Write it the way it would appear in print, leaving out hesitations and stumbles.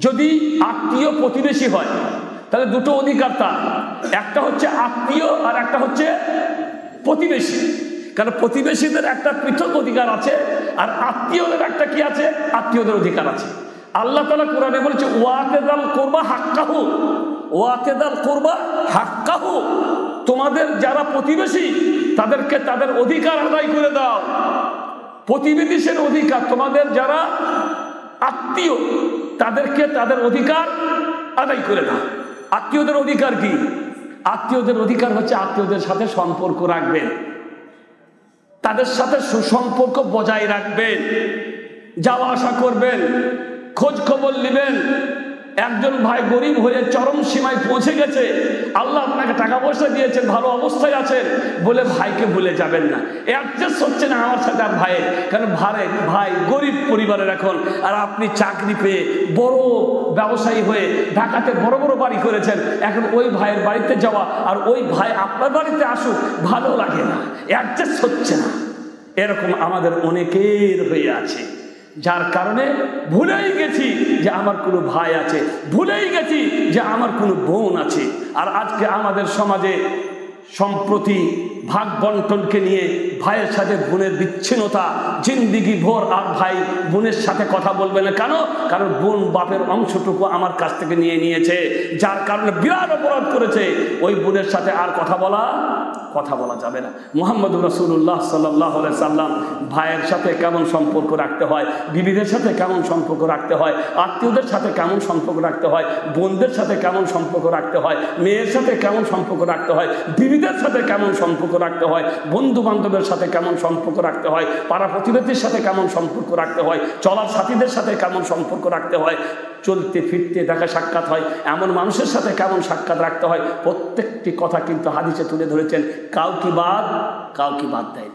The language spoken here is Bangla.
যদি আত্মীয় প্রতিবেশী হয় তাহলে দুটো অধিকার তার, একটা হচ্ছে আত্মীয় আর একটা হচ্ছে প্রতিবেশী। কারণ প্রতিবেশীদের একটা পৃথক অধিকার আছে আর আত্মীয়দের একটা কি আছে, আত্মীয়দের অধিকার আছে। আল্লাহ তাআলা কোরআনে বলেছে ওয়াতেদাল কুরবা হাক্কাহু, ওয়াতেদাল কুরবা হাক্কাহু, তোমাদের যারা প্রতিবেশী তাদেরকে তাদের অধিকার আদায় করে দাও। প্রতিবেশীর অধিকার, তোমাদের যারা আত্মীয় তাদেরকে তাদের অধিকার আদায় করে দাও। আত্মীয়দের অধিকার কি? আত্মীয়দের অধিকার হচ্ছে আত্মীয়দের সাথে সম্পর্ক রাখবেন, তাদের সাথে সুসম্পর্ক বজায় রাখবেন, যাওয়া আসা করবেন, খোঁজ খবর নেবেন। একজন ভাই গরিব হয়ে চরম সীমায় পৌঁছে গেছে, আল্লাহ আপনাকে টাকা পয়সা দিয়েছেন, ভালো অবস্থায় আছেন বলে ভাইকে ভুলে যাবেন না। অ্যাডজাস্ট হচ্ছে না আমার সাথে আর ভাইয়ের, কারণ ভাই গরিব পরিবারের এখন, আর আপনি চাকরি পেয়ে বড় ব্যবসায়ী হয়ে ঢাকাতে বড় বড় বাড়ি করেছেন, এখন ওই ভাইয়ের বাড়িতে যাওয়া আর ওই ভাই আপনার বাড়িতে আসুক ভালো লাগে না, অ্যাডজাস্ট হচ্ছে না। এরকম আমাদের অনেকের হয়ে আছে, যার কারণে ভুলেই গেছি যে আমার কোনো ভাই আছে, ভুলেই গেছি যে আমার কোনো বোন আছে। আর আজকে আমাদের সমাজে সম্প্রতি ভাগ বন্টনকে নিয়ে ভাইয়ের সাথে বোনের বিচ্ছিন্নতা, জিন্দিগি ভোর আর ভাই বোনের সাথে কথা বলবে না। কেন? কারণ বোন বাপের অংশটুকু আমার কাছ থেকে নিয়ে নিয়েছে, যার কারণে বিরাট অপরাধ করেছে। ওই বোনের সাথে আর কথা বলা যাবে না। মুহাম্মদুর রাসূলুল্লাহ সাল্লাল্লাহু আলাইহি সাল্লাম ভাইয়ের সাথে কেমন সম্পর্ক রাখতে হয়, বিবিদের সাথে কেমন সম্পর্ক রাখতে হয়, আত্মীয়দের সাথে কেমন সম্পর্ক রাখতে হয়, বোনদের সাথে কেমন সম্পর্ক রাখতে হয়, মেয়ের সাথে কেমন সম্পর্ক রাখতে হয়, বিবিদের সাথে কেমন সম্পর্ক রাখতে হয়, বন্ধু বান্ধবের সাথে কেমন সম্পর্ক রাখতে হয়, পাড়া প্রতিবেশীর সাথে কেমন সম্পর্ক রাখতে হয়, চলার সাথীদের সাথে কেমন সম্পর্ক রাখতে হয়, চলতে ফিরতে দেখা সাক্ষাৎ হয় এমন মানুষের সাথে কেমন সাক্ষাৎ রাখতে হয়, প্রত্যেকটি কথা কিন্তু হাদিসে তুলে ধরেছেন। কাউকে বাদ দেয়।